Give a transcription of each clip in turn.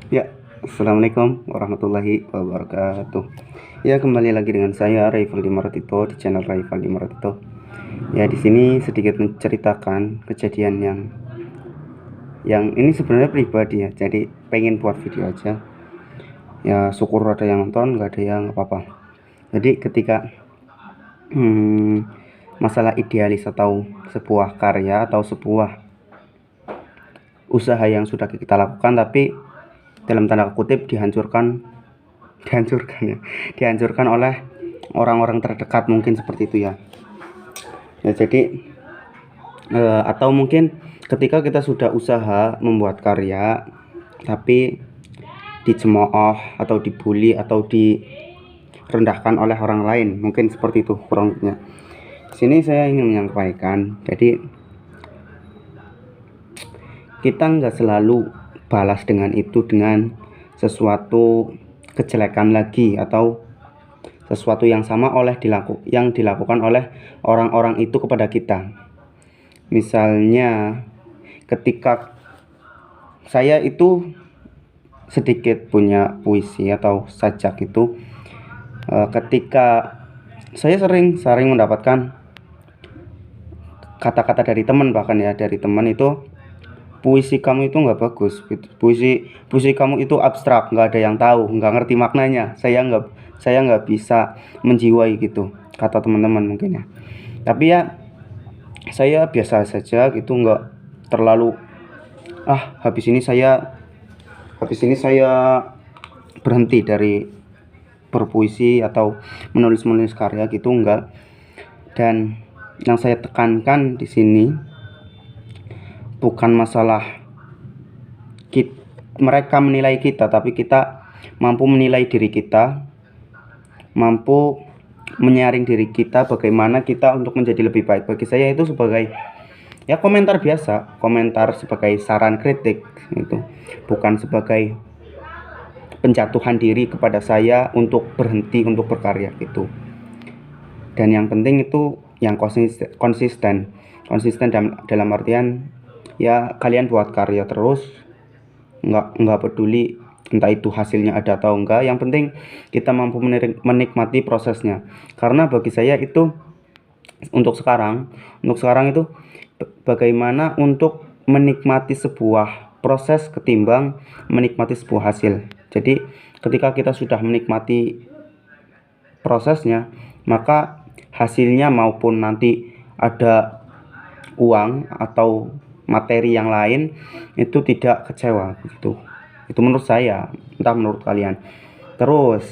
Ya, assalamualaikum warahmatullahi wabarakatuh. Ya, kembali lagi dengan saya Raivaldi Maratito di channel Raivaldi Maratito. Ya, di sini sedikit menceritakan kejadian yang ini sebenarnya pribadi ya. Jadi pengen buat video aja. Ya, syukur ada yang nonton, nggak ada yang nggak apa-apa. Jadi ketika masalah idealis atau sebuah karya atau sebuah usaha yang sudah kita lakukan tapi dalam tanda kutip dihancurkan oleh orang-orang terdekat, mungkin seperti itu ya. Jadi atau mungkin ketika kita sudah usaha membuat karya tapi dicemooh atau dibully atau direndahkan oleh orang lain, mungkin seperti itu kurang lebihnya. Sini saya ingin menyampaikan, jadi kita nggak selalu balas dengan itu dengan sesuatu kejelekan lagi atau sesuatu yang sama yang dilakukan oleh orang-orang itu kepada kita. Misalnya ketika saya itu sedikit punya puisi atau sajak itu, ketika saya sering mendapatkan kata-kata dari teman, bahkan ya dari teman itu, puisi kamu itu nggak bagus, puisi kamu itu abstrak, nggak ada yang tahu, nggak ngerti maknanya, saya nggak bisa menjiwai gitu, kata teman-teman mungkin ya. Tapi ya saya biasa saja gitu, nggak terlalu habis ini saya berhenti dari berpuisi atau menulis karya gitu, enggak. Dan yang saya tekankan di sini bukan masalah mereka menilai kita, tapi kita mampu menilai diri kita, mampu menyaring diri kita bagaimana kita untuk menjadi lebih baik. Bagi saya itu sebagai ya komentar biasa, komentar sebagai saran kritik itu, bukan sebagai penjatuhan diri kepada saya untuk berhenti untuk berkarya gitu. Dan yang penting itu yang konsisten dalam artian ya kalian buat karya terus, nggak peduli entah itu hasilnya ada atau enggak, yang penting kita mampu menikmati prosesnya. Karena bagi saya itu untuk sekarang itu bagaimana untuk menikmati sebuah proses ketimbang menikmati sebuah hasil. Jadi ketika kita sudah menikmati prosesnya, maka hasilnya maupun nanti ada uang atau materi yang lain itu tidak kecewa gitu. Itu menurut saya, entah menurut kalian. Terus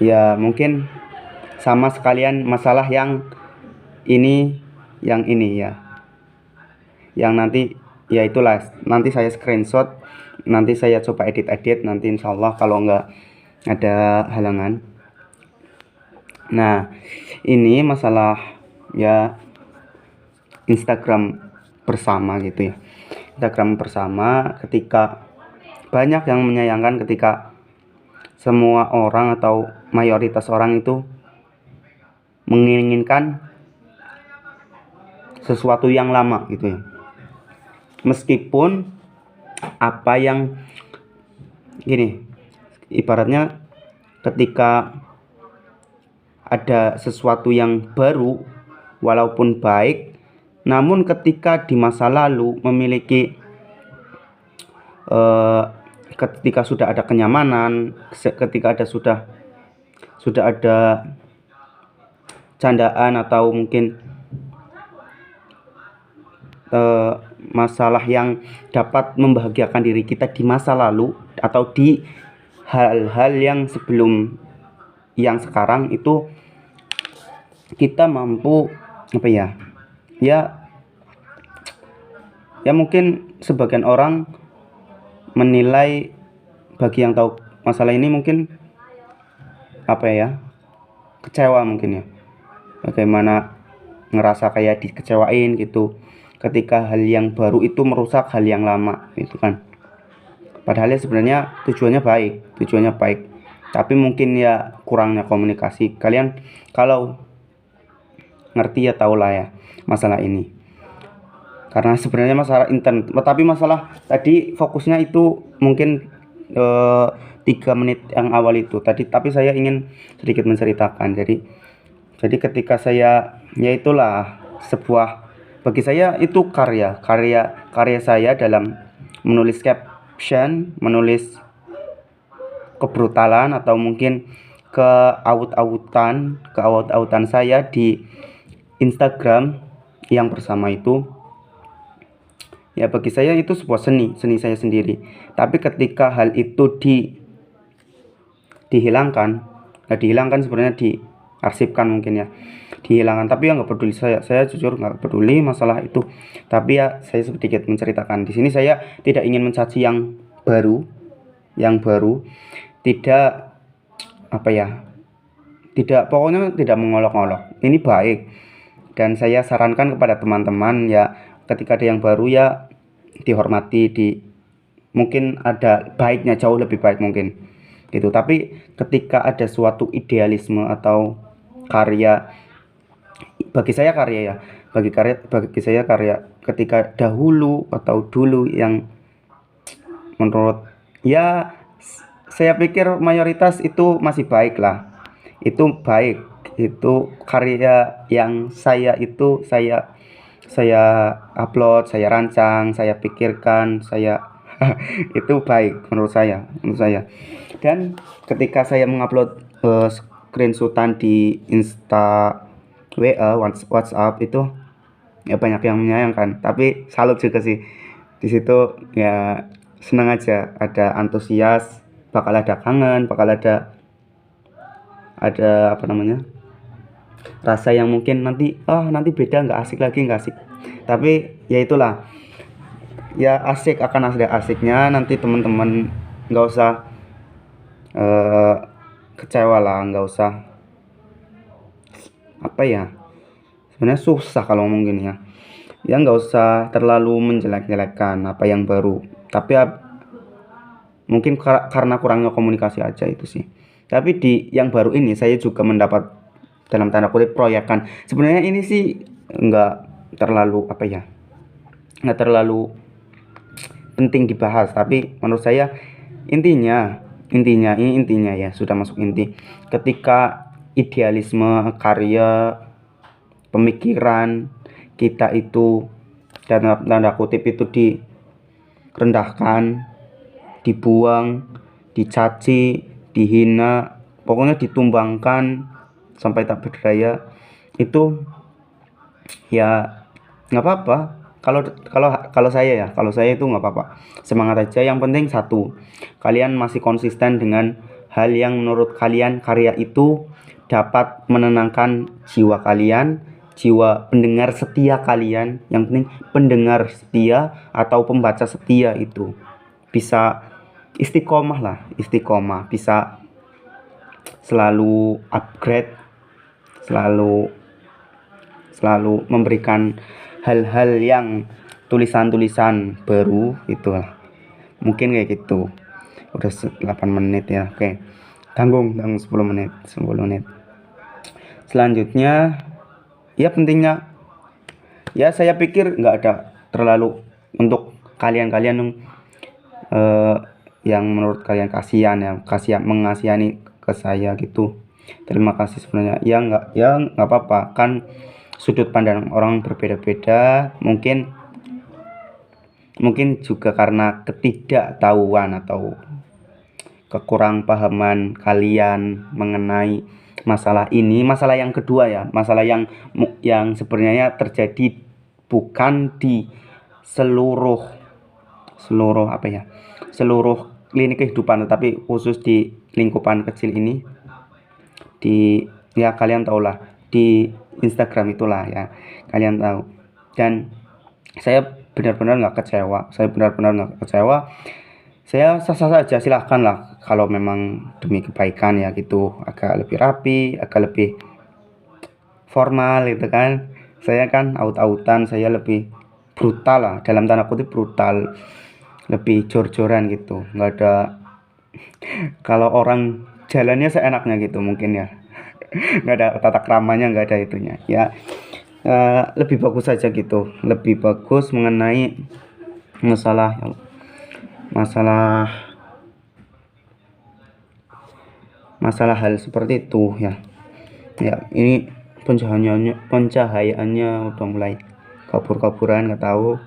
ya mungkin sama sekalian masalah yang ini ya, yang nanti ya itulah, nanti saya screenshot, nanti saya coba edit nanti insyaallah kalau nggak ada halangan. Nah, ini masalah ya Instagram bersama gitu ya. Instagram bersama, ketika banyak yang menyayangkan ketika semua orang atau mayoritas orang itu menginginkan sesuatu yang lama gitu ya. Meskipun apa yang gini, ibaratnya ketika ada sesuatu yang baru walaupun baik, namun ketika di masa lalu memiliki ketika sudah ada kenyamanan, ketika sudah ada candaan atau mungkin masalah yang dapat membahagiakan diri kita di masa lalu atau di hal-hal yang sebelum yang sekarang itu, kita mampu apa ya mungkin sebagian orang menilai, bagi yang tahu masalah ini mungkin kecewa mungkin ya, bagaimana ngerasa kayak dikecewain gitu ketika hal yang baru itu merusak hal yang lama itu kan. Padahal ya sebenarnya tujuannya baik, tapi mungkin ya kurangnya komunikasi. Kalian kalau ngerti ya tahulah ya masalah ini. karena sebenarnya masalah internet, tapi masalah tadi fokusnya itu mungkin 3 menit yang awal itu tadi, tapi saya ingin sedikit menceritakan. Jadi ketika saya, ya itulah sebuah, bagi saya itu karya saya dalam menulis caption, menulis kebrutalan atau mungkin keaut-autan saya di Instagram yang bersama itu. Ya bagi saya itu sebuah seni saya sendiri. Tapi ketika hal itu dihilangkan, nggak dihilangkan sebenarnya, diarsipkan mungkin ya, dihilangkan, tapi ya nggak peduli, saya jujur nggak peduli masalah itu. Tapi ya saya sedikit menceritakan di sini, saya tidak ingin mencaci yang baru, tidak apa ya, tidak, pokoknya tidak mengolok-olok, ini baik. Dan saya sarankan kepada teman-teman ya, ketika ada yang baru ya dihormati, mungkin ada baiknya, jauh lebih baik mungkin gitu. Tapi ketika ada suatu idealisme atau karya, bagi saya karya ketika dahulu atau dulu yang menurut ya saya pikir mayoritas itu masih baik lah, itu baik, itu karya yang saya upload, saya rancang, saya pikirkan, itu baik menurut saya. Dan ketika saya mengupload screenshotan di Insta, WA, WhatsApp itu ya banyak yang menyayangkan, tapi salut juga sih di situ ya, senang aja, ada antusias, bakal ada kangen, bakal ada apa namanya, rasa yang mungkin nanti beda, nggak asik lagi, nggak asik. Tapi ya itulah, ya asik, akan ada asiknya nanti. Teman-teman nggak usah kecewa lah, nggak usah apa ya, sebenarnya susah kalau ngomong gini ya nggak usah terlalu menjelek-jelekkan apa yang baru, tapi mungkin karena kurangnya komunikasi aja itu sih. Tapi di yang baru ini saya juga mendapat, dalam tanda kutip, proyekan. Sebenarnya ini sih nggak terlalu apa ya, nggak terlalu penting dibahas, tapi menurut saya intinya ya, sudah masuk inti. Ketika idealisme, karya, pemikiran kita itu dalam tanda kutip itu direndahkan, dibuang, dicaci, dihina, pokoknya ditumbangkan sampai tak berdaya, itu ya nggak apa-apa. Kalau saya itu nggak apa-apa, semangat aja. Yang penting satu, kalian masih konsisten dengan hal yang menurut kalian karya itu dapat menenangkan jiwa kalian, jiwa pendengar setia kalian. Yang penting pendengar setia atau pembaca setia itu bisa istiqomah, bisa selalu upgrade, selalu memberikan hal-hal yang tulisan-tulisan baru itulah. Mungkin kayak gitu. Udah 8 menit ya. Oke. Tanggung 10 menit. Selanjutnya ya, pentingnya ya, saya pikir nggak ada terlalu untuk kalian yang menurut kalian kasihan mengasihani ke saya gitu. Terima kasih sebenarnya. Ya nggak apa-apa, kan sudut pandang orang berbeda-beda. Mungkin juga karena ketidaktahuan atau kekurang pahaman kalian mengenai masalah ini, masalah yang kedua ya, masalah yang sebenarnya terjadi bukan di seluruh lini kehidupan, tetapi khusus di lingkupan kecil ini, ya kalian tahulah, di Instagram itulah ya, kalian tahu. Dan saya benar-benar nggak kecewa, saya sah-sah saja, silahkan lah kalau memang demi kebaikan ya gitu, agak lebih rapi, agak lebih formal gitu kan. Saya kan aut-autan, saya lebih brutal lah, dalam tanda kutip brutal, lebih jor-joran gitu, nggak ada kalau orang jalannya seenaknya gitu mungkin ya. Nggak ada tata keramanya, nggak ada itunya ya. lebih bagus saja gitu, lebih bagus mengenai masalah masalah masalah hal seperti itu ya. Ya, ini pencahayaannya udah mulai kabur-kaburan, nggak tahu,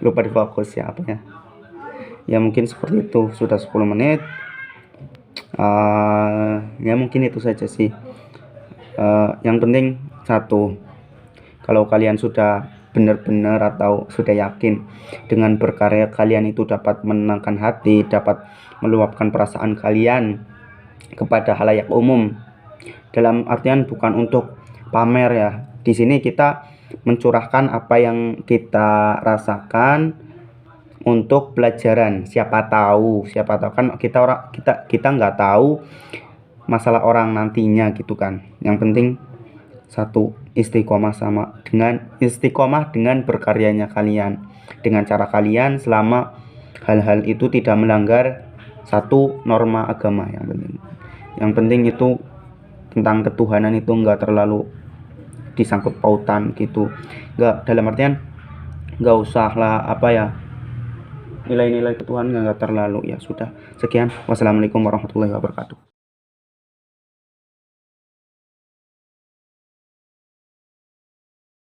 lupa difokus ya apa ya. Ya mungkin seperti itu, sudah 10 menit. Ya mungkin itu saja sih. Yang penting satu, kalau kalian sudah benar-benar atau sudah yakin dengan berkarya kalian itu dapat menenangkan hati, dapat meluapkan perasaan kalian kepada halayak umum, dalam artian bukan untuk pamer ya. Di sini kita mencurahkan apa yang kita rasakan untuk pelajaran. Siapa tahu kan kita nggak tahu masalah orang nantinya gitu kan. Yang penting satu, istiqomah dengan berkaryanya kalian, dengan cara kalian, selama hal-hal itu tidak melanggar satu norma agama. Yang penting itu tentang ketuhanan itu enggak terlalu disangkut pautan gitu, enggak, dalam artian enggak usah lah apa ya, nilai-nilai ketuhanan enggak terlalu. Ya sudah, sekian, wassalamualaikum warahmatullahi wabarakatuh.